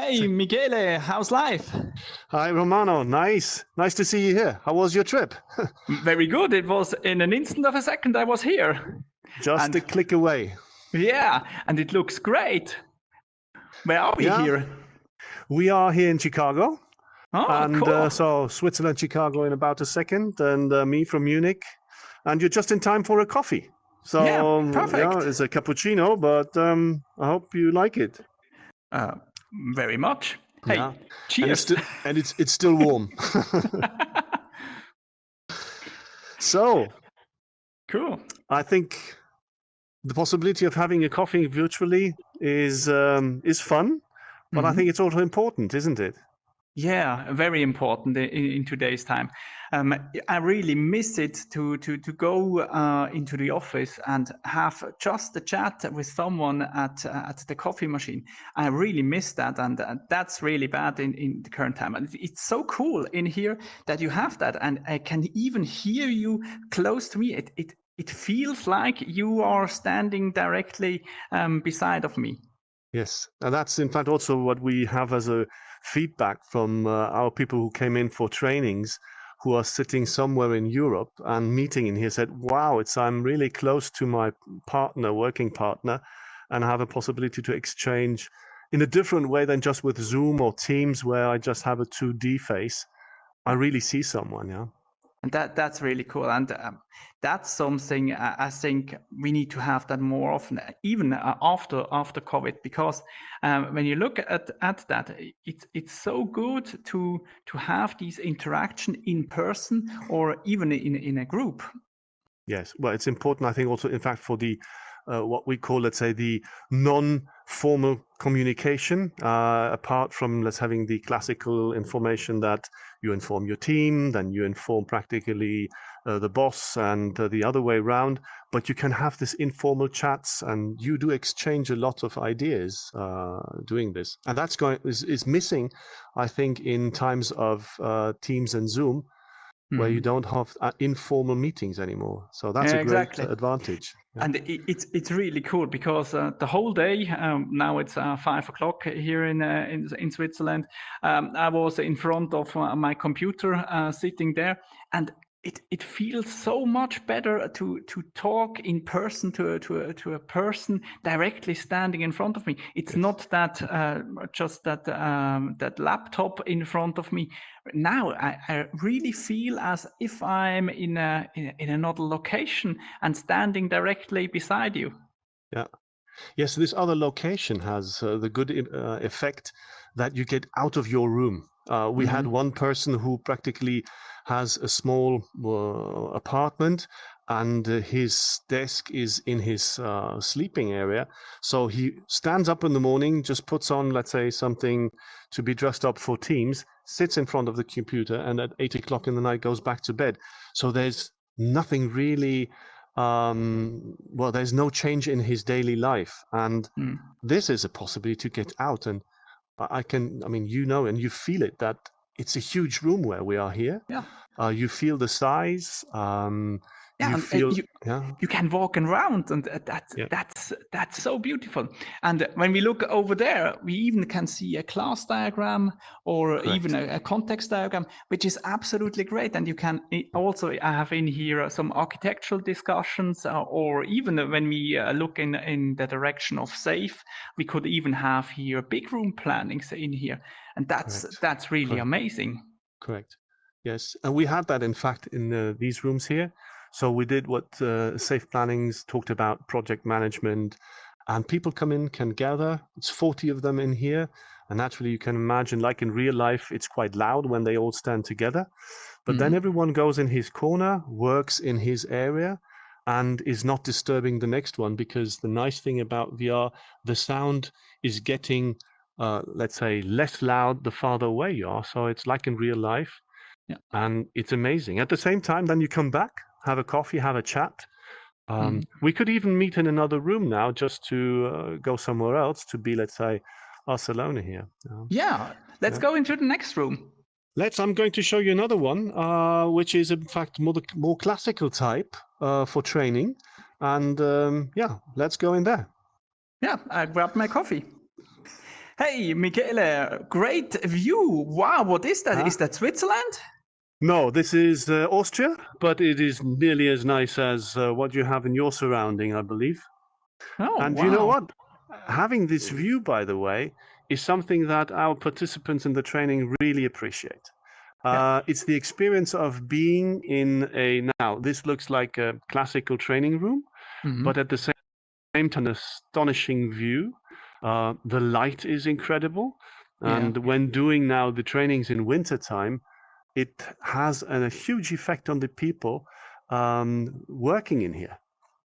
Hey, Michele, how's life? Hi, Romano. Nice to see you here. How was your trip? Very good. It was in an instant of a second I was here. Just a And click away. yeah, and it looks great. Where are we Yeah, here? we are here in Chicago. Oh, And cool. so Switzerland, Chicago in about a second, and me from Munich. And you're just in time for a coffee. Yeah, So, yeah, perfect. it's a cappuccino, but I hope you like it. Uh, Very much. Yeah. Hey, And it's cheers. still it's still warm. So, Cool. I think the possibility of having a coffee virtually is fun, but I Mhm. think it's also important, isn't it? Yeah, very important in today's time. Um, I really miss it to go into the office and have just a chat with someone at the coffee machine. I really miss that, and that's really bad in the current time. And it's so cool in here that you have that, and I can even hear you close to me. It feels like you are standing directly beside of me. Yes, and that's in fact also what we have as a feedback from our people who came in for trainings, who are sitting somewhere in Europe and meeting in here. Said, "Wow, it's I'm really close to my partner, working partner, and have a possibility to exchange in a different way than just with Zoom or Teams, where I just have a 2D face. I really see someone." Yeah. And that's really cool, and that's something I think we need to have that more often, even after COVID, because when you look at that, it's so good to have these interaction in person or even in a group. Yes, well, it's important, I think, also, in fact, for the what we call, let's say, the non-formal communication, apart from let's having the classical information that you inform your team, then you inform practically the boss, and the other way around. But you can have this informal chats, and you do exchange a lot of ideas doing this, and that's is missing, I think, in times of Teams and Zoom, where you Mhm. don't have informal meetings anymore. So that's a Yeah, great exactly. advantage. Yeah. And it's really cool because the whole day, now it's 5 o'clock here in Switzerland. I was in front of my computer, sitting there, and it feels so much better to talk in person to a person directly standing in front of me. It's Yes. not that just that laptop in front of me. Now I really feel as if I'm in another location and standing directly beside you. Yeah. Yes. This other location has the good effect that you get out of your room. We had Hmm. one person who practically has a small apartment, and his desk is in his sleeping area. So he stands up in the morning, just puts on, let's say, something to be dressed up for Teams, sits in front of the computer, and at 8 o'clock in the night goes back to bed. So there's nothing really. Well, there's no change in his daily life, and Mm. this is a possibility to get out. And I mean, and you feel it, that it's a huge room where we are here. Yeah. You feel the size. Yeah, You and feel, yeah, you can walk around, and yeah, that's so beautiful. And when we look over there, we even can see a class diagram or even correct. a context diagram, which is absolutely great. And you can also have in here some architectural discussions, or even when we look in the direction of safe, we could even have here big room plannings in here, and Correct. that's really Correct. amazing. Correct. Yes, and we had that, in fact, in these rooms here. So we did what Safe Plannings talked about, project management, and people come in, can gather. It's 40 of them in here, and naturally you can imagine, like in real life, it's quite loud when they all stand together. But then Hmm. everyone goes in his corner, works in his area, and is not disturbing the next one, because the nice thing about VR, the sound is getting, let's say, less loud the farther away you are. So it's like in real life, Yeah. and it's amazing. At the same time, then you come back, have a coffee, have a chat. Hmm. We could even meet in another room now, just to go somewhere else, to be, let's say, us alone here. Yeah, let's Yeah. go into the next room. I'm going to show you another one, which is in fact more classical type for training. And yeah, let's go in there. Yeah, I grabbed my coffee. Hey, Michele, great view. Wow, what is that? Huh? Is that Switzerland? No, this is Austria, but it is nearly as nice as what you have in your surrounding, I believe. Oh, And you know wow. what? Having this view, by the way, is something that our participants in the training really appreciate. Yeah. It's the experience of being in now, this looks like a classical training room, Hmm. but at the same time, an astonishing view. The light is incredible. Yeah. And when doing now the trainings in wintertime, it has a huge effect on the people working in here.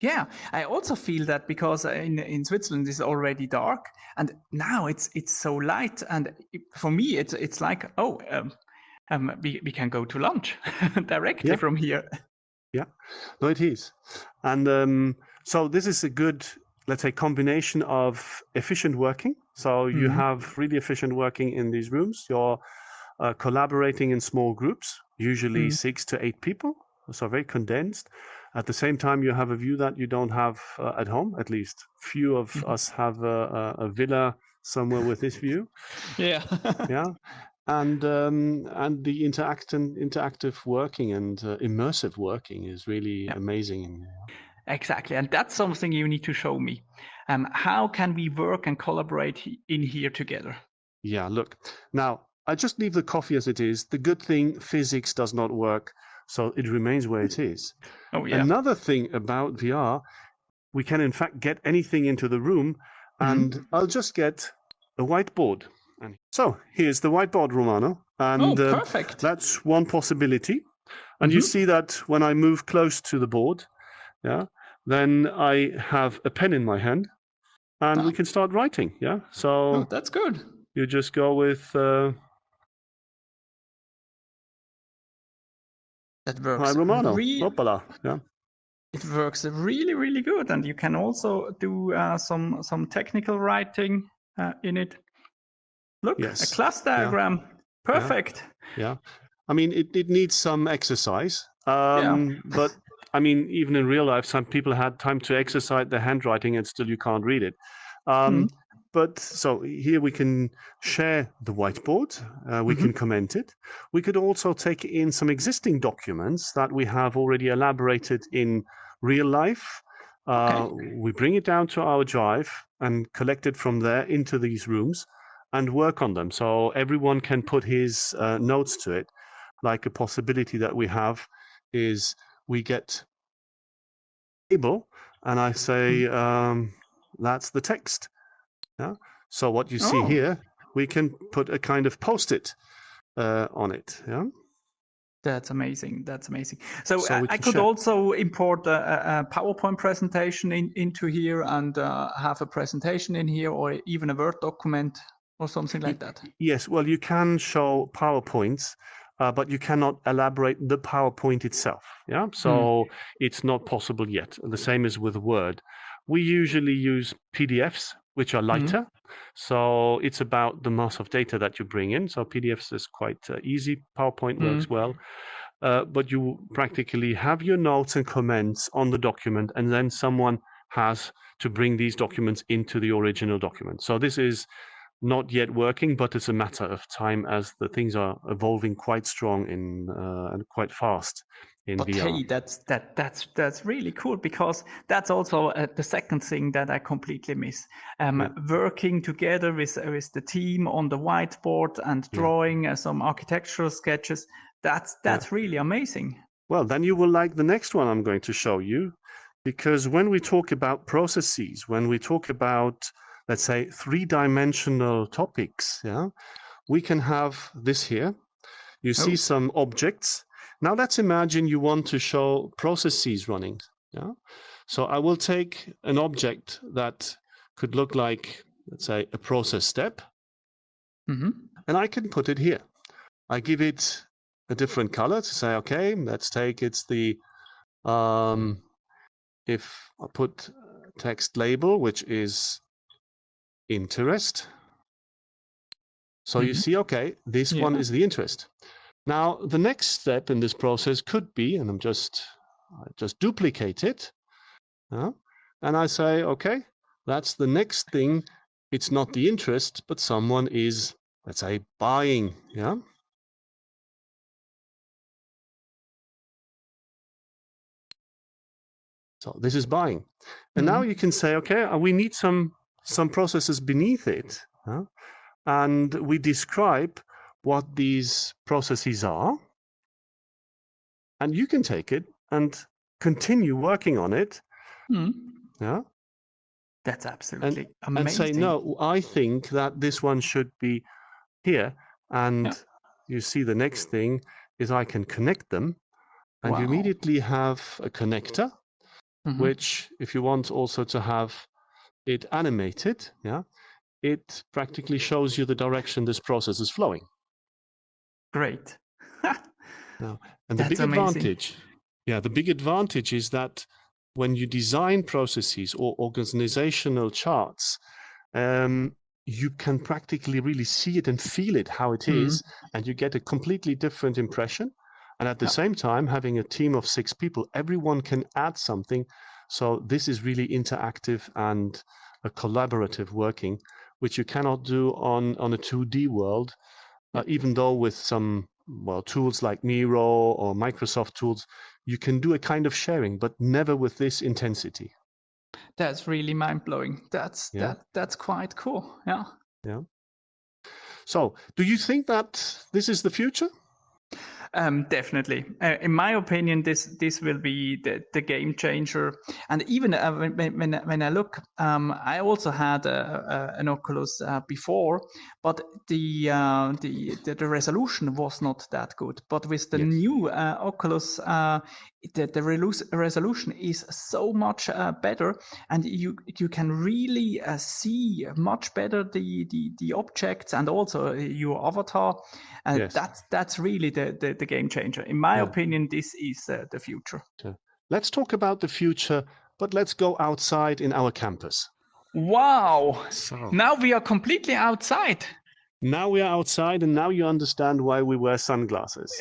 Yeah, I also feel that because in Switzerland it's already dark, and now it's so light, and for me it's like we can go to lunch directly Yeah, from here. yeah, no, it is. And so this is a good, let's say, combination of efficient working. So you Hmm. have really efficient working in these rooms. You're collaborating in small groups, usually Hmm. 6 to 8 people, so very condensed. At the same time, you have a view that you don't have at home. At least few of us have a villa somewhere with this view. Yeah. Yeah, and the interactive working and immersive working is really Yeah, amazing. exactly, and that's something you need to show me. How can we work and collaborate in here together? Yeah, look, now I just leave the coffee as it is. The good thing, physics does not work, so it remains where it is. Oh yeah. Another thing about VR, we can in fact get anything into the room, and Hmm. I'll just get a whiteboard. And so here's the whiteboard, Romano, Oh, and perfect. that's one possibility. And you Hmm. see that when I move close to the board, yeah, then I have a pen in my hand, and we Oh, can start writing. Yeah, oh, so that's good. you just go with That hi works Romano, really. hoppala, yeah, It works really, really good, and you can also do some technical writing in it. Look, a yes, class yeah, diagram. yeah, Perfect. yeah. I mean, it needs some exercise, Yeah. but I mean, even in real life, some people had time to exercise their handwriting, and still you can't read it. Mm. Um, but so here we can share the whiteboard, we can Hmm. comment it. We could also take in some existing documents that we have already elaborated in real life. Okay. We bring it down to our drive and collect it from there into these rooms and work on them. So everyone can put his notes to it. Like a possibility that we have is we get a table and I say, Mm. that's the text. Yeah. So what you see Oh, here, we can put a kind of post-it on it. Yeah. that's amazing. That's amazing. So So we I can could share. also import a PowerPoint presentation into here and have a presentation in here, or even a Word document or something like that. Yes, well, you can show PowerPoints, but you cannot elaborate the PowerPoint itself. Yeah, Mm. so it's not possible yet. The same as with Word. We usually use PDFs, which are Mm. lighter. So it's about the mass of data that you bring in. So PDFs is quite easy. PowerPoint Mm. works well. But you practically have your notes and comments on the document, and then someone has to bring these documents into the original document. So this is not yet working, but it's a matter of time as the things are evolving quite strong in and quite fast in But VR. hey, that's really cool, because that's also the second thing that I completely miss. Yeah, Working together with the team on the whiteboard and yeah, drawing some architectural sketches. yeah. That's really amazing. Well, then you will like the next one I'm going to show you, because when we talk about processes, when we talk about, let's say, three-dimensional topics, yeah, we can have this here. You see Oh. some objects. Now let's imagine you want to show processes running. Yeah. So I will take an object that could look like, let's say, a process step, Hmm. and I can put it here. I give it a different color to say, okay, let's take it's the if I put text label, which is interest. So you Hmm. see, okay, this one Yeah. is the interest. Now, the next step in this process could be, and I just duplicate it, and I say, okay, that's the next thing it's not the interest, but someone is, let's say, buying. Yeah. So this is buying. And now you can say, okay, we need some processes beneath it. And we describe what these processes are. And you can take it and continue working on it. Yeah. That's absolutely amazing. And say, no, I think that this one should be here. And you see the next thing is I can connect them. And you immediately have a connector, which if you want also to have it animated, it practically shows you the direction this process is flowing. Great. And the big advantage, the big advantage is that when you design processes or organizational charts, you can practically really see it and feel it how it is, and you get a completely different impression. And at the same time, having a team of 6 people, everyone can add something. So this is really interactive and a collaborative working, which you cannot do on a 2D world, even though with some tools like Miro or Microsoft tools, you can do a kind of sharing, but never with this intensity. That's really mind-blowing. That's quite cool. Yeah. So, do you think that this is the future? Definitely. In my opinion, this will be the game changer. And even when I look, I also had an Oculus before, but the resolution was not that good. But with the new Oculus, the resolution is so much better, and you can really see much better the objects and also your avatar. That's really the game changer. In my opinion, this is the future. Let's talk about the future, but let's go outside in our campus. Wow! So, now we are completely outside. Now we are outside, and now you understand why we wear sunglasses.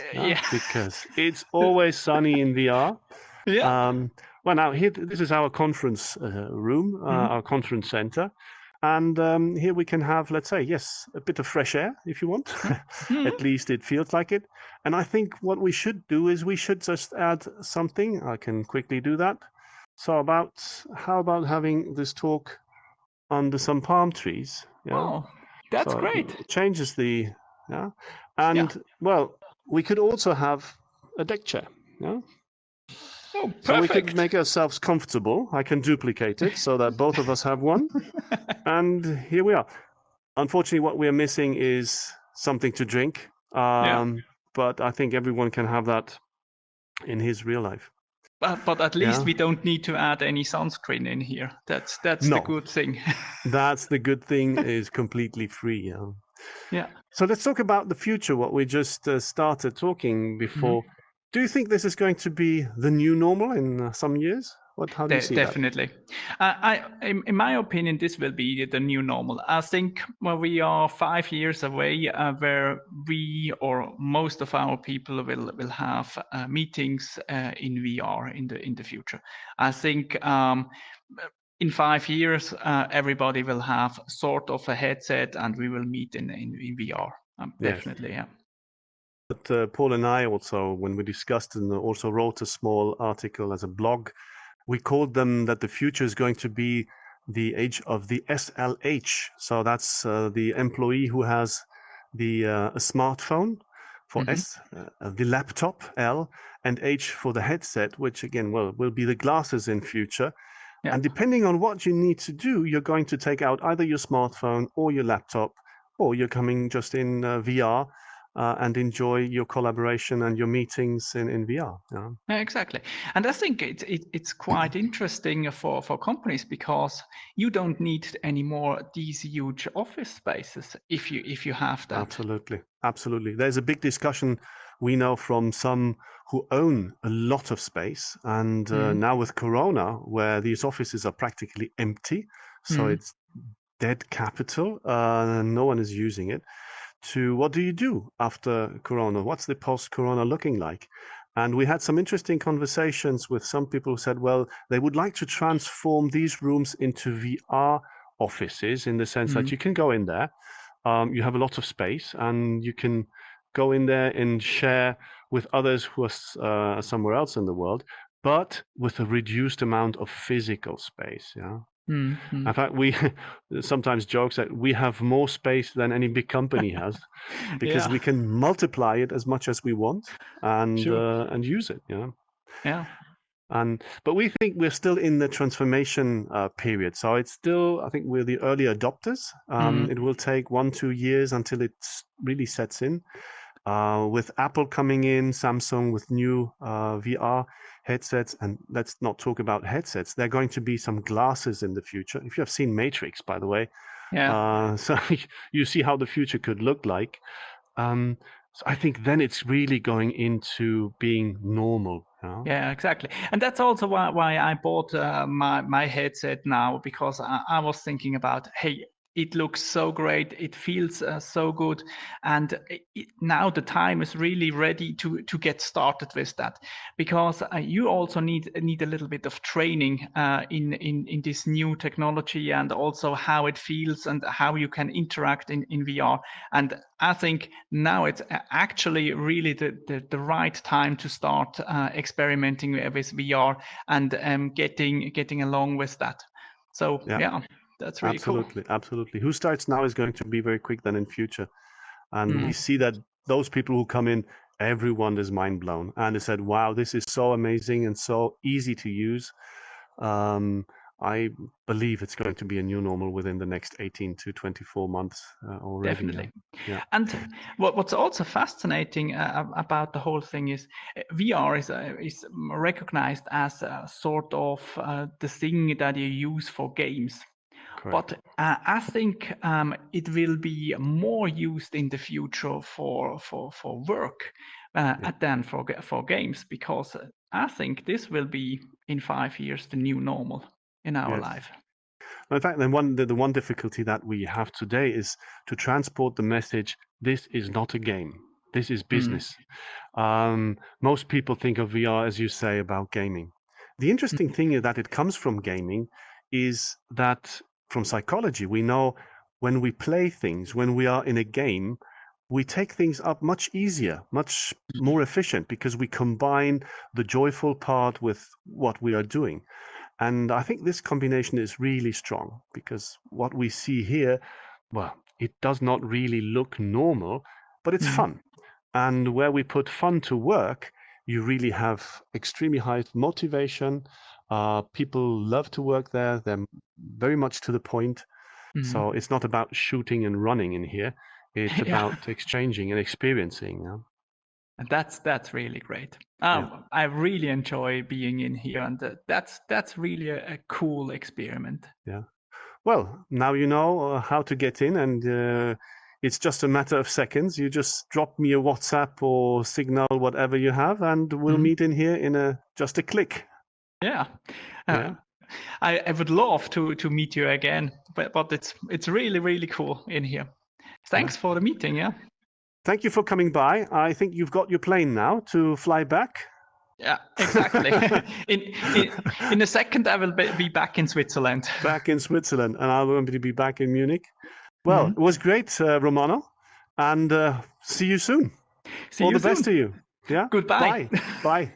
Because it's always sunny in VR. Well, now here, this is our conference room, our conference center. And here we can have, let's say, a bit of fresh air, if you want. At least it feels like it. And I think what we should do is we should just add something. I can quickly do that. So how about having this talk under some palm trees? Wow, that's great. It changes the, well, we could also have a deck chair. Oh, perfect. So we could make ourselves comfortable. I can duplicate it so that both of us have one. And here we are. Unfortunately, what we're missing is something to drink. But I think everyone can have that in his real life. But at least we don't need to add any sunscreen in here. That's the good thing. That's the good thing, is completely free. So let's talk about the future, what we just started talking before. Do you think this is going to be the new normal in some years? How do you see Definitely. In my opinion, this will be the new normal. I think we are 5 years away where we or most of our people will have meetings in VR in the future. I think in 5 years, everybody will have sort of a headset and we will meet in VR. Definitely, But Paul and I also, when we discussed and also wrote a small article as a blog, we called them that the future is going to be the age of the SLH. So that's the employee who has a smartphone for S, the laptop L, and H for the headset, which again, will be the glasses in future. And depending on what you need to do, you're going to take out either your smartphone or your laptop, or you're coming just in VR. And enjoy your collaboration and your meetings in VR. Exactly. And I think it's quite interesting for companies, because you don't need anymore these huge office spaces if you have that. Absolutely. There's a big discussion we know from some who own a lot of space, and now with Corona, where these offices are practically empty, so it's dead capital, no one is using it. To what do you do after Corona? What's the post-Corona looking like? And we had some interesting conversations with some people who said, well, they would like to transform these rooms into VR offices in the sense that you can go in there, you have a lot of space, and you can go in there and share with others who are somewhere else in the world, but with a reduced amount of physical space. Yeah. Mm-hmm. In fact, we sometimes joke that we have more space than any big company has, because Yeah, we can multiply it as much as we want sure. and use it. You know. Yeah. But we think we're still in the transformation period. So it's still, I think we're the early adopters. It will take 1-2 years until it really sets in. With Apple coming in, Samsung with new VR headsets, and let's not talk about headsets. There are going to be some glasses in the future. If you have seen Matrix, by the way, Yeah. so you see how the future could look like. So I think then it's really going into being normal. You know? Yeah, exactly. And that's also why I bought my headset now, because I was thinking about, hey, it looks so great, it feels so good, and now the time is really ready to get started with that, because you also need a little bit of training in this new technology, and also how it feels and how you can interact in VR. And I think now it's actually really the right time to start experimenting with VR and getting along with that. So yeah, that's really cool. Absolutely. Who starts now is going to be very quick then in future. And we Mm, see that those people who come in, everyone is mind blown. And they said, wow, this is so amazing and so easy to use. I believe it's going to be a new normal within the next 18 to 24 months already. definitely. Yeah. And what's also fascinating about the whole thing is VR is recognized as a sort of the thing that you use for games. Correct. But I think it will be more used in the future for work than for games, because I think this will be in 5 years the new normal in our Yes. life. In fact, the one difficulty that we have today is to transport the message, this is not a game. This is Mm. business. Most people think of VR, as you say, about gaming. The interesting thing is that it comes from gaming, is that from psychology, we know when we play things, when we are in a game, we take things up much easier, much more efficient, because we combine the joyful part with what we are doing. And I think this combination is really strong, because what we see here, well, it does not really look normal, but it's Mm. fun. And where we put fun to work, you really have extremely high motivation. People love to work there. They're very much to the point. So Mm. it's not about shooting and running in here. It's Yeah, about exchanging and experiencing. Yeah. and that's really great. Yeah. I really enjoy being in here, and that's really a cool experiment. Yeah. Well, now you know how to get in, and it's just a matter of seconds. You just drop me a WhatsApp or Signal, whatever you have, and we'll Mhm. meet in here in just a click. Yeah. Uh, Yeah. I would love to meet you again, but it's really really cool in here. Yeah. Thanks for the meeting. Yeah. Thank you for coming by. I think you've got your plane now to fly back. Yeah, exactly. In a second, I will be back in Switzerland. Back in Switzerland, and I'm going to be back in Munich. Well, it Mhm. was great, Romano, and see you soon. See All you the best soon. to you. Yeah. Goodbye. Bye. Bye.